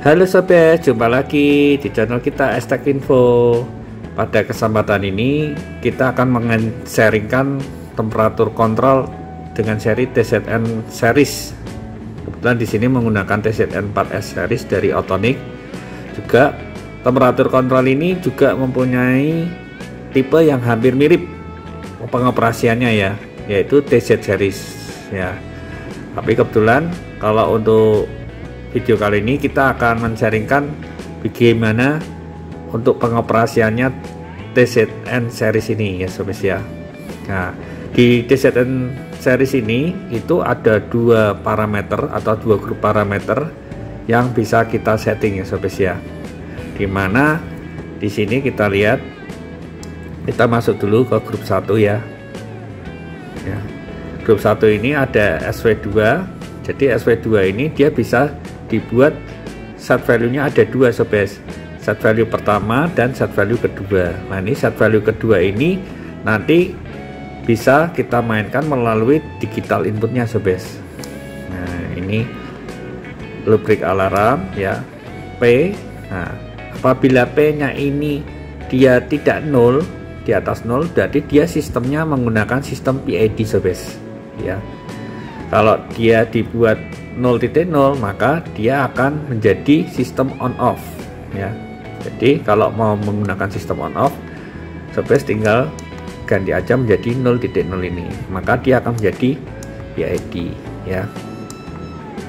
Halo sobat, jumpa lagi di channel kita Estek Info. Pada kesempatan ini kita akan men-sharingkan temperatur kontrol dengan seri TZN series. Kebetulan di sini menggunakan TZN 4S series dari Autonic. Juga temperatur kontrol ini juga mempunyai tipe yang hampir mirip pengoperasiannya ya, yaitu TZ series ya. Tapi kebetulan kalau untuk video kali ini kita akan men-sharingkan bagaimana untuk pengoperasiannya TZN series ini ya sobat ya. Nah, di TZN series ini itu ada dua parameter atau dua grup parameter yang bisa kita setting ya sobat ya. Dimana di sini kita lihat, kita masuk dulu ke grup 1 ya. Grup 1 ini ada SV2. Jadi SV2 ini dia bisa dibuat set value-nya ada dua sobat. Set value pertama dan set value kedua. Nah, ini set value kedua ini nanti bisa kita mainkan melalui digital inputnya sobat. Nah, ini lubrik alarm ya, P. Nah, apabila P-nya ini dia tidak 0, di atas 0, berarti dia sistemnya menggunakan sistem PID sobat ya. Kalau dia dibuat 0.0 maka dia akan menjadi sistem on off ya. Jadi kalau mau menggunakan sistem on off, sobat tinggal ganti aja menjadi 0.0 ini, maka dia akan menjadi PID ya.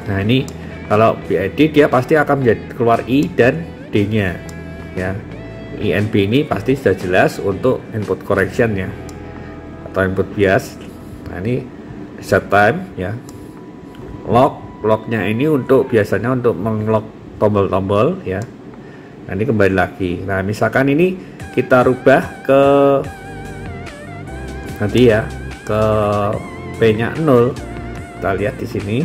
Nah, ini kalau PID dia pasti akan menjadi keluar I dan D nya ya. INB ini pasti sudah jelas untuk input correction ya, atau input bias. Nah, ini set time ya. Locknya ini untuk biasanya untuk menglock tombol-tombol ya. Nah, ini kembali lagi. Nah, misalkan ini kita rubah ke nanti ya, ke P nya 0, kita lihat di sini,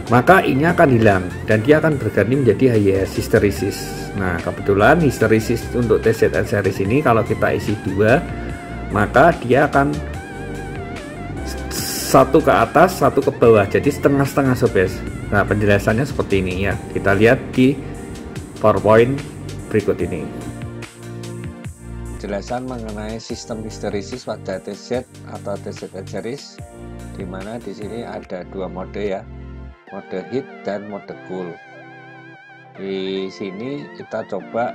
maka I nya akan hilang dan dia akan berganti menjadi HYS hysteresis. Nah, kebetulan hysteresis untuk TZN series ini kalau kita isi 2, maka dia akan satu ke atas, satu ke bawah, jadi setengah-setengah sobat. Nah, penjelasannya seperti ini ya. Kita lihat di PowerPoint berikut ini. Penjelasan mengenai sistem histeresis pada TZ atau TZN series, dimana di sini ada dua mode ya, mode heat dan mode cool. Di sini kita coba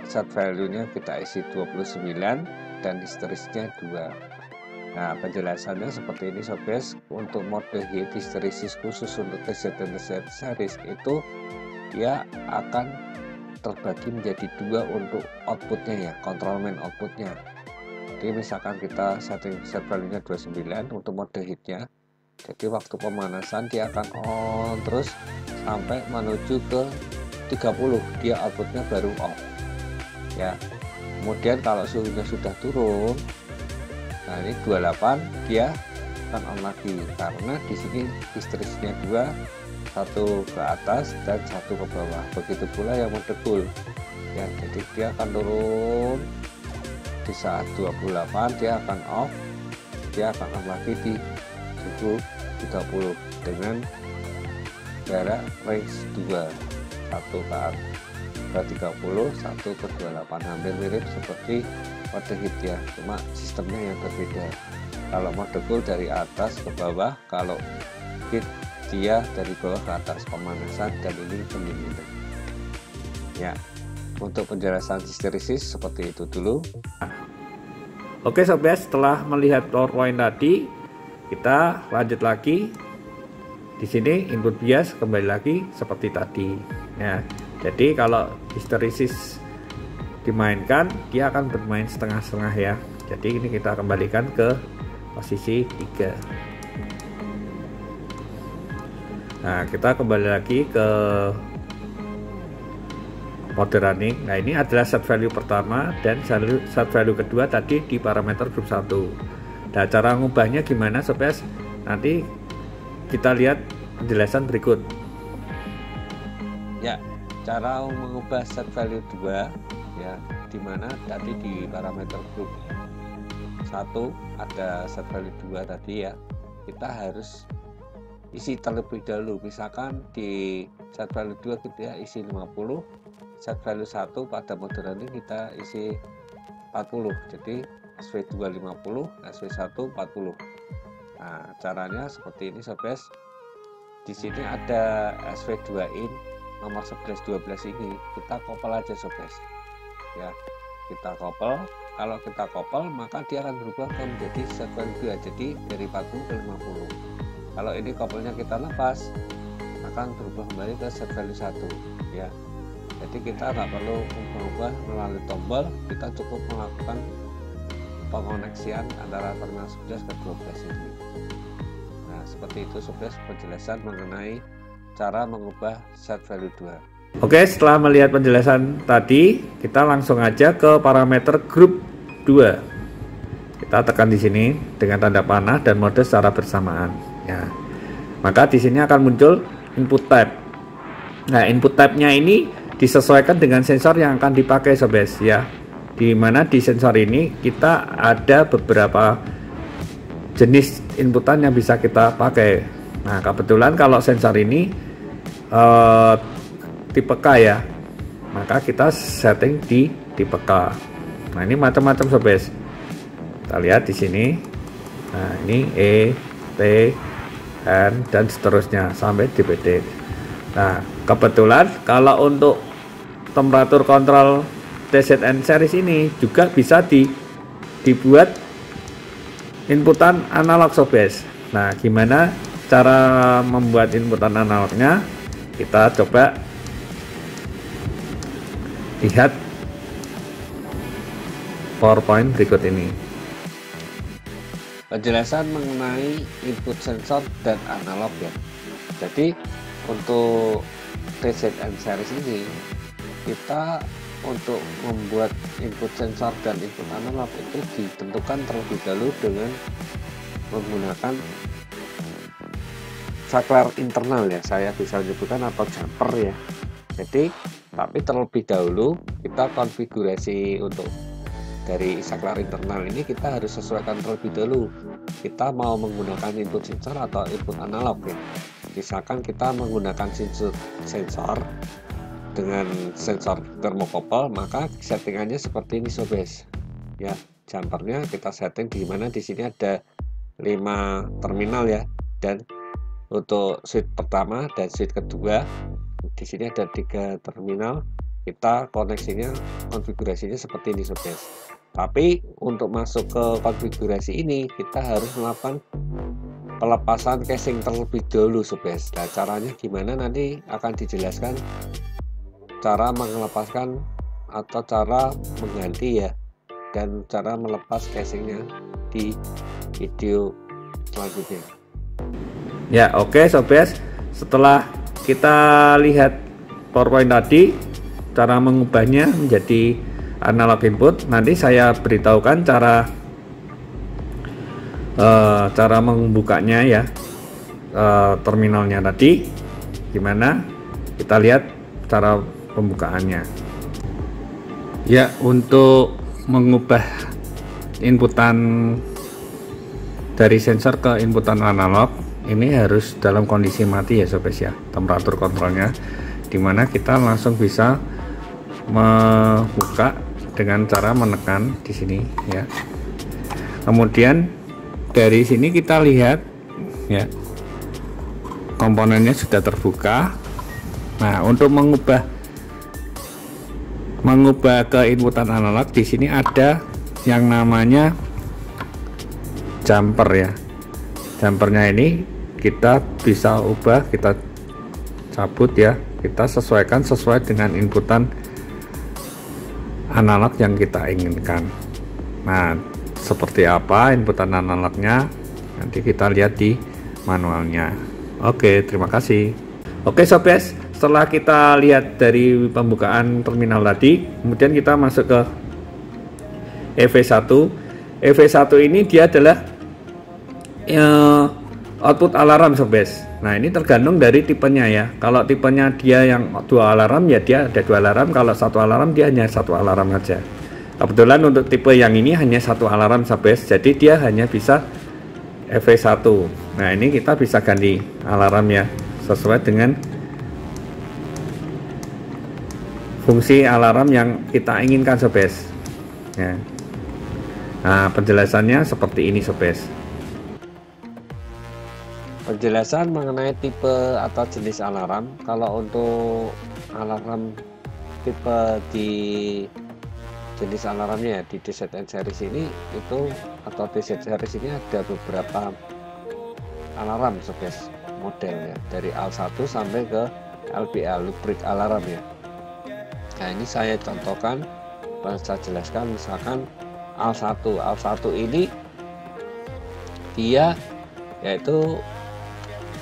set value-nya kita isi 29 dan histerisisnya 2. Nah, penjelasannya seperti ini sobat. Untuk mode heat histeresis khusus untuk TZN series itu dia akan terbagi menjadi 2 untuk outputnya ya, control main outputnya. Jadi misalkan kita setting set value-nya 29 untuk mode heatnya, jadi waktu pemanasan dia akan on terus sampai menuju ke 30, dia outputnya baru off ya. Kemudian kalau suhunya sudah turun, nah ini 28, dia akan on lagi karena di sini histerisisnya 2, satu ke atas dan satu ke bawah. Begitu pula yang mode cool ya, jadi dia akan turun di saat 28, dia akan off, dia akan on lagi di suhu 30 dengan jarak range 2, satu ke 30, satu ke 28, hampir mirip seperti mode heat ya, cuma sistemnya yang berbeda. Kalau mode cool dari atas ke bawah, kalau heat dia dari bawah ke atas, pemanasan, dan ini pendinginan ya. Untuk penjelasan histeresis seperti itu dulu. Oke sobat, setelah melihat PowerPoint tadi, kita lanjut lagi. Di sini input bias kembali lagi seperti tadi ya. Jadi kalau histeresis dimainkan, dia akan bermain setengah-setengah ya. Jadi ini kita kembalikan ke posisi 3. Nah, kita kembali lagi ke mode running. Nah, ini adalah set value pertama dan set value kedua tadi di parameter grup 1. Nah, cara mengubahnya gimana sobat? Nanti kita lihat penjelasan berikut ya. Cara mengubah set value 2 ya, dimana tadi di parameter grup 1 ada set value 2 tadi ya, kita harus isi terlebih dahulu. Misalkan di set value 2 kita isi 50, set value 1 pada mode running kita isi 40. Jadi SV2 50, SV1 40. Nah, caranya seperti ini sobat. Di sini ada SV2 in nomor 11 12 ini. Kita kopel aja sobat. Ya, kita kopel. Kalau kita kopel maka dia akan berubah menjadi set value 2. Jadi dari 40 ke 50. Kalau ini kopelnya kita lepas, akan berubah kembali ke set value 1 ya. Jadi kita nggak perlu mengubah melalui tombol, kita cukup melakukan pengoneksian antara terminal 11 ke 12 ini. Nah, seperti itu sobat penjelasan mengenai cara mengubah set value 2. Oke, setelah melihat penjelasan tadi, kita langsung aja ke parameter grup 2. Kita tekan di sini dengan tanda panah dan mode secara bersamaan. Ya, maka di sini akan muncul input type. Nah, input type-nya ini disesuaikan dengan sensor yang akan dipakai sobat ya. Di mana di sensor ini kita ada beberapa jenis inputan yang bisa kita pakai. Nah, kebetulan kalau sensor ini tipe K ya, maka kita setting di tipe K. Nah, ini macam-macam sobat. Kita lihat di sini. Nah, ini E, T, N dan seterusnya sampai DPD. Nah, kebetulan kalau untuk temperatur kontrol TZN series ini juga bisa dibuat inputan analog sobat. Nah, gimana cara membuat inputan analognya? Kita coba lihat PowerPoint berikut ini. Penjelasan mengenai input sensor dan analog ya. Jadi untuk TZN series ini kita untuk membuat input sensor dan input analog itu ditentukan terlebih dahulu dengan menggunakan saklar internal ya, saya bisa menyebutkan atau jumper ya. Jadi tapi terlebih dahulu kita konfigurasi untuk dari saklar internal ini kita harus sesuaikan terlebih dahulu kita mau menggunakan input sensor atau input analog ya. Misalkan kita menggunakan sensor dengan sensor termokopel, maka settingannya seperti ini sobat ya. Jumpernya kita setting di mana di sini ada 5 terminal ya, dan untuk switch pertama dan switch kedua di sini ada 3 terminal. Kita koneksinya konfigurasinya seperti ini sobat. Tapi untuk masuk ke konfigurasi ini kita harus melakukan pelepasan casing terlebih dahulu sobat. Nah, caranya gimana nanti akan dijelaskan cara melepaskan atau cara mengganti ya, dan cara melepas casingnya di video selanjutnya. Ya, oke sobat, setelah kita lihat PowerPoint tadi cara mengubahnya menjadi analog input, nanti saya beritahukan cara membukanya ya, terminalnya tadi gimana. Kita lihat cara pembukaannya ya. Untuk mengubah inputan dari sensor ke inputan analog ini harus dalam kondisi mati ya sobat ya, temperatur kontrolnya, dimana kita langsung bisa membuka dengan cara menekan di sini ya. Kemudian dari sini kita lihat ya, komponennya sudah terbuka. Nah, untuk mengubah ke inputan analog di sini ada yang namanya jumper ya. Jumpernya ini kita bisa ubah, kita cabut ya, kita sesuaikan sesuai dengan inputan analog yang kita inginkan. Nah, seperti apa inputan analognya nanti kita lihat di manualnya. Oke, terima kasih. Oke sobat, setelah kita lihat dari pembukaan terminal tadi, kemudian kita masuk ke EV1. EV1 ini dia adalah output alarm sobat. Nah, ini tergantung dari tipenya ya. Kalau tipenya dia yang 2 alarm ya dia ada 2 alarm, kalau 1 alarm dia hanya 1 alarm saja. Kebetulan untuk tipe yang ini hanya 1 alarm sobat, jadi dia hanya bisa EV1. Nah, ini kita bisa ganti alarm ya, sesuai dengan fungsi alarm yang kita inginkan sobes ya. Nah, penjelasannya seperti ini sobes. Penjelasan mengenai tipe atau jenis alarm. Kalau untuk alarm tipe di jenis alarmnya di TZN series ini itu, atau TZ series ini ada beberapa alarm sobes model ya, dari AL1 sampai ke LPA, Lubrik alarm ya. Nah, ini saya contohkan, saya jelaskan. Misalkan AL1 ini dia yaitu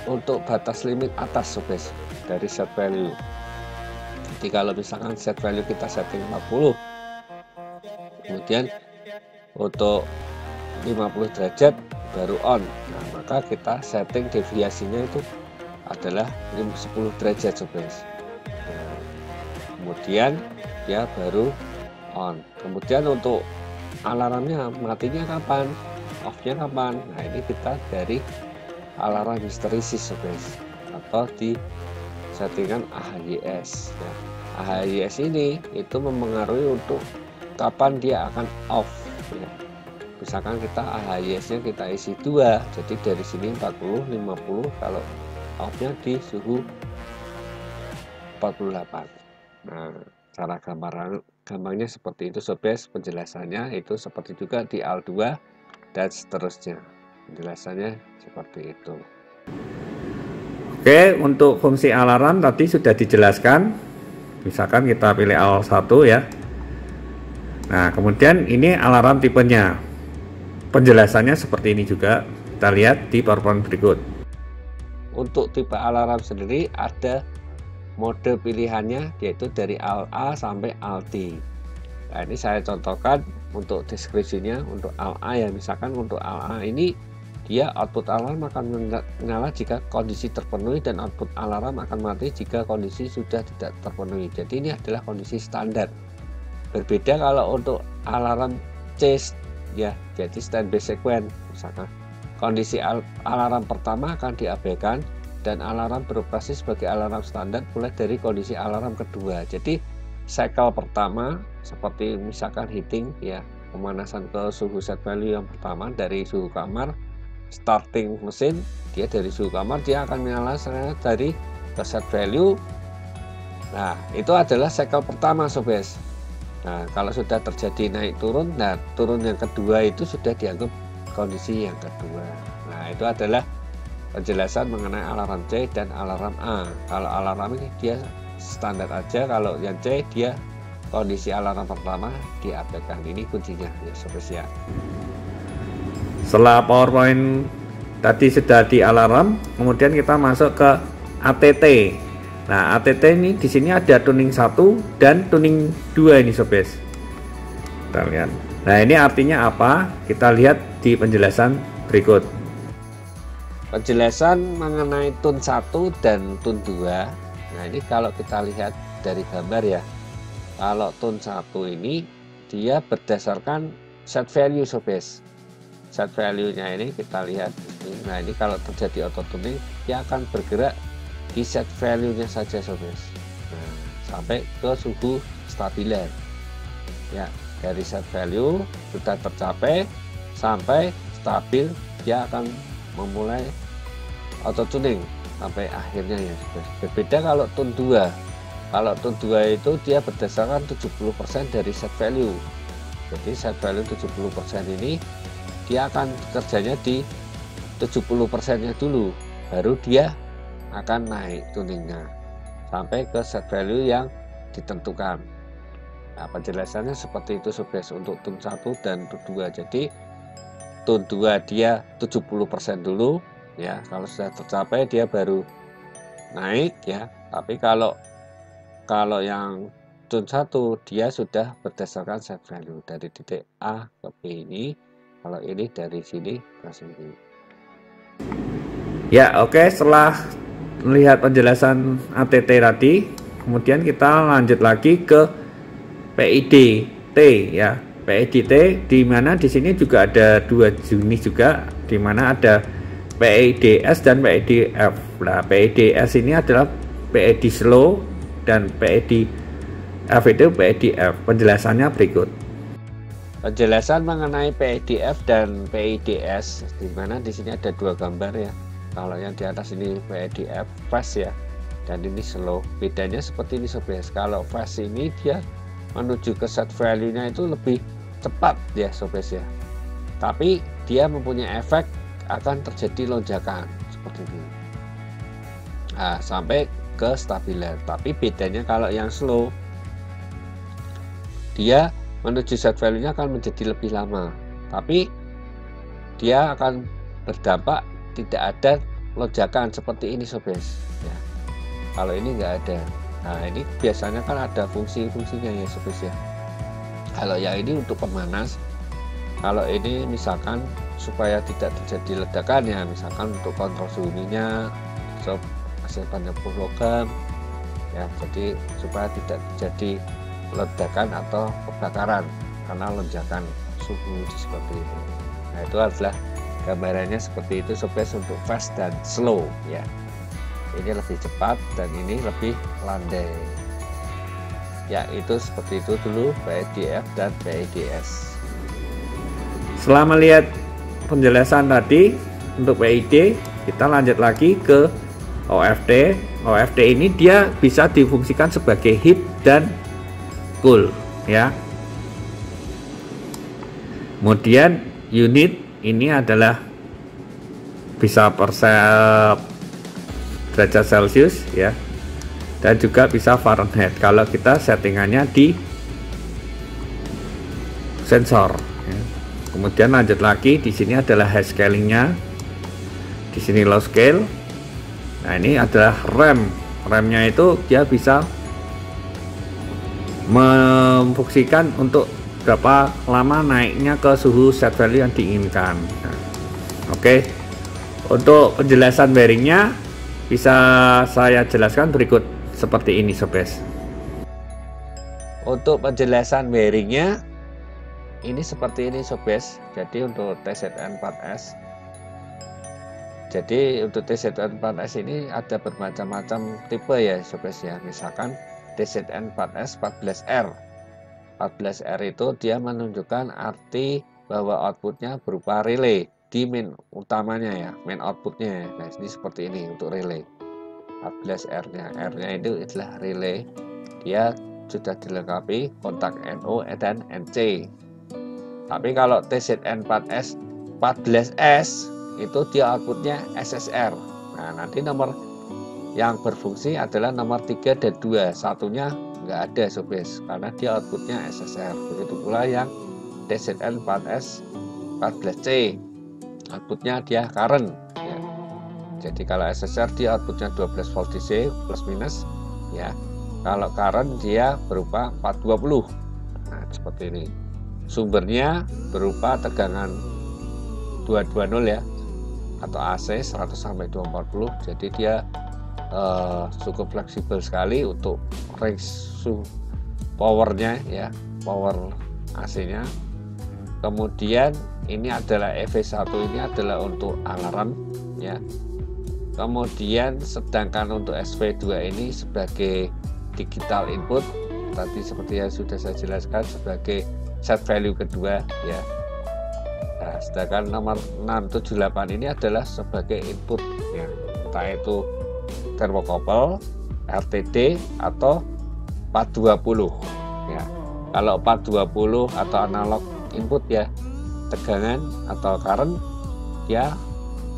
untuk batas limit atas sobes dari set value. Jadi kalau misalkan set value kita setting 40, kemudian untuk 50 derajat baru on, nah maka kita setting deviasinya itu adalah 10 derajat sobes. Nah, kemudian dia baru on. Kemudian untuk alarmnya matinya kapan, off-nya kapan, nah ini kita dari alarm histeresis sobes, atau di settingan AHYS ya. AHYS ini itu mempengaruhi untuk kapan dia akan off ya. Misalkan kita AHYS nya kita isi 2, jadi dari sini 40, 50, kalau off-nya di suhu 48. Nah, cara gampangnya seperti itu sobes. Penjelasannya itu seperti juga di AL2 dan seterusnya. Penjelasannya seperti itu. Oke, untuk fungsi alarm tadi sudah dijelaskan. Misalkan kita pilih AL1 ya. Nah, kemudian ini alarm tipenya. Penjelasannya seperti ini juga. Kita lihat di PowerPoint berikut. Untuk tipe alarm sendiri ada mode pilihannya, yaitu dari AL-A sampai AL-T. Nah, ini saya contohkan untuk deskripsinya. Untuk AL-A ya, misalkan untuk AL-A ini dia output alarm akan menyala jika kondisi terpenuhi, dan output alarm akan mati jika kondisi sudah tidak terpenuhi. Jadi ini adalah kondisi standar. Berbeda kalau untuk alarm chase ya, jadi standby sequence. Misalkan kondisi alarm pertama akan diabaikan dan alarm beroperasi sebagai alarm standar mulai dari kondisi alarm kedua. Jadi cycle pertama seperti misalkan heating ya, pemanasan ke suhu set value yang pertama dari suhu kamar, starting mesin dia dari suhu kamar, dia akan menyala dari ke set value. Nah, itu adalah cycle pertama sobes. Nah, kalau sudah terjadi naik turun, nah turun yang kedua itu sudah dianggap kondisi yang kedua. Nah, itu adalah penjelasan mengenai alarm C dan alarm A. Kalau alarm ini dia standar aja, kalau yang C dia kondisi alarm pertama diabaikan. Ini kuncinya ya sobes ya. Setelah PowerPoint tadi sudah di alarm, kemudian kita masuk ke ATT. Nah, ATT ini di sini ada tuning 1 dan tuning 2 ini sobes. Kita lihat. Nah, ini artinya apa? Kita lihat di penjelasan berikut. Penjelasan mengenai tune 1 dan tune 2. Nah, ini kalau kita lihat dari gambar ya. Kalau tune 1 ini dia berdasarkan set value sobes. Set value-nya ini kita lihat. Nah, ini kalau terjadi auto tuning dia akan bergerak di set value-nya saja sobes. Nah, sampai ke suhu stabiler. Ya, dari set value sudah tercapai sampai stabil, dia akan memulai auto tuning sampai akhirnya ya sobes. Berbeda kalau tune 2. Kalau tune 2 itu dia berdasarkan 70% dari set value. Jadi set value 70% ini dia akan kerjanya di 70%-nya dulu, baru dia akan naik tuningnya sampai ke set value yang ditentukan. Nah, penjelasannya seperti itu sobes untuk tune 1 dan tune 2. Jadi tune 2 dia 70% dulu ya, kalau sudah tercapai dia baru naik ya. Tapi kalau yang tune 1 dia sudah berdasarkan set value dari titik A ke B ini. Kalau ini dari sini ke sini. Ya, oke. Setelah melihat penjelasan ATT tadi, kemudian kita lanjut lagi ke PID T ya. PEDT, di mana di sini juga ada 2 jenis juga, di mana ada PEDS dan PEDF. Nah, PEDS ini adalah PED slow dan PEDF itu PEDF. Penjelasannya berikut. Penjelasan mengenai PEDF dan PEDS, di mana di sini ada 2 gambar ya. Kalau yang di atas ini PEDF fast ya, dan ini slow. Bedanya seperti ini sobat. Kalau fast ini dia menuju ke set value-nya itu lebih cepat ya sobat ya. Tapi dia mempunyai efek akan terjadi lonjakan seperti ini. Nah, sampai ke stabilan. Tapi bedanya kalau yang slow, dia menuju set value-nya akan menjadi lebih lama. Tapi dia akan berdampak tidak ada lonjakan seperti ini sobat ya. Kalau ini nggak ada. Nah, ini biasanya kan ada fungsi-fungsinya ya sobat ya. Kalau yang ini untuk pemanas, kalau ini misalkan supaya tidak terjadi ledakan ya, misalkan untuk kontrol suhu minyak, hasil penyembuh logam ya, jadi supaya tidak terjadi ledakan atau kebakaran karena lonjakan suhu seperti itu. Nah, itu adalah gambarannya seperti itu sobat untuk fast dan slow ya. Ini lebih cepat dan ini lebih landai ya. Itu seperti itu dulu PEDF dan PEDS. Setelah melihat penjelasan tadi untuk PID, kita lanjut lagi ke OFD. OFD ini dia bisa difungsikan sebagai heat dan cool ya. Kemudian unit ini adalah bisa per derajat Celcius ya, dan juga bisa Fahrenheit kalau kita settingannya di sensor ya. Kemudian lanjut lagi, di sini adalah high scalingnya, di sini low scale. Nah, ini adalah remnya itu dia bisa memfungsikan untuk berapa lama naiknya ke suhu set value yang diinginkan. Nah, oke. Untuk penjelasan bearingnya bisa saya jelaskan berikut seperti ini sobat. Untuk penjelasan bearingnya ini seperti ini sobat. Jadi untuk TZN4S, jadi untuk TZN4S ini ada bermacam-macam tipe ya sobat ya. Misalkan TZN4S 14R. 14R itu dia menunjukkan arti bahwa outputnya berupa relay di main utamanya ya, main outputnya. Nah, ini seperti ini untuk relay 14R-nya. R-nya itu adalah relay. Dia sudah dilengkapi kontak NO dan NC. Tapi kalau TZN4S 14S itu dia outputnya SSR. Nah, nanti nomor yang berfungsi adalah nomor 3 dan 2. Satunya nggak ada sobat karena dia outputnya SSR. Begitu pula yang TZN4S 14C, outputnya dia current ya. Jadi kalau SSR dia outputnya 12 volt DC plus minus ya. Kalau current dia berupa 420. Nah, seperti ini. Sumbernya berupa tegangan 220 ya, atau AC 100 sampai 240. Jadi dia cukup fleksibel sekali untuk range powernya ya, power AC-nya. Kemudian ini adalah EV1, ini adalah untuk alarm ya. Kemudian sedangkan untuk SV2 ini sebagai digital input, tadi seperti yang sudah saya jelaskan sebagai set value kedua ya. Nah, sedangkan nomor 678 ini adalah sebagai input ya, entah itu thermocouple, RTD atau 420 ya. Kalau 420 atau analog input ya, tegangan atau current ya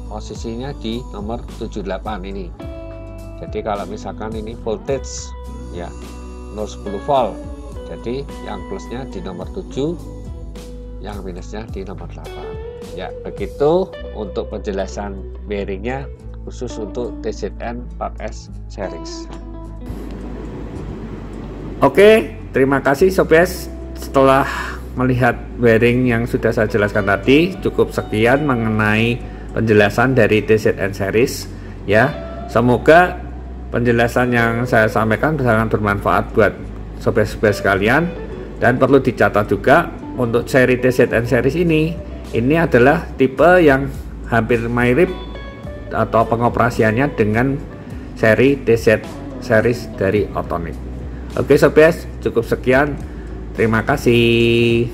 posisinya di nomor 78 ini. Jadi kalau misalkan ini voltage ya 010 volt, jadi yang plusnya di nomor 7, yang minusnya di nomor 8 ya. Begitu untuk penjelasan bearingnya khusus untuk TZN4S series. Oke, terima kasih sobat. Setelah melihat bearing yang sudah saya jelaskan tadi, cukup sekian mengenai penjelasan dari TZN series ya. Semoga penjelasan yang saya sampaikan sangat bermanfaat buat sobat-sobat sekalian, dan perlu dicatat juga untuk seri TZN series ini adalah tipe yang hampir mirip atau pengoperasiannya dengan seri TZ series dari Autonic. Oke sobat, cukup sekian. Terima kasih.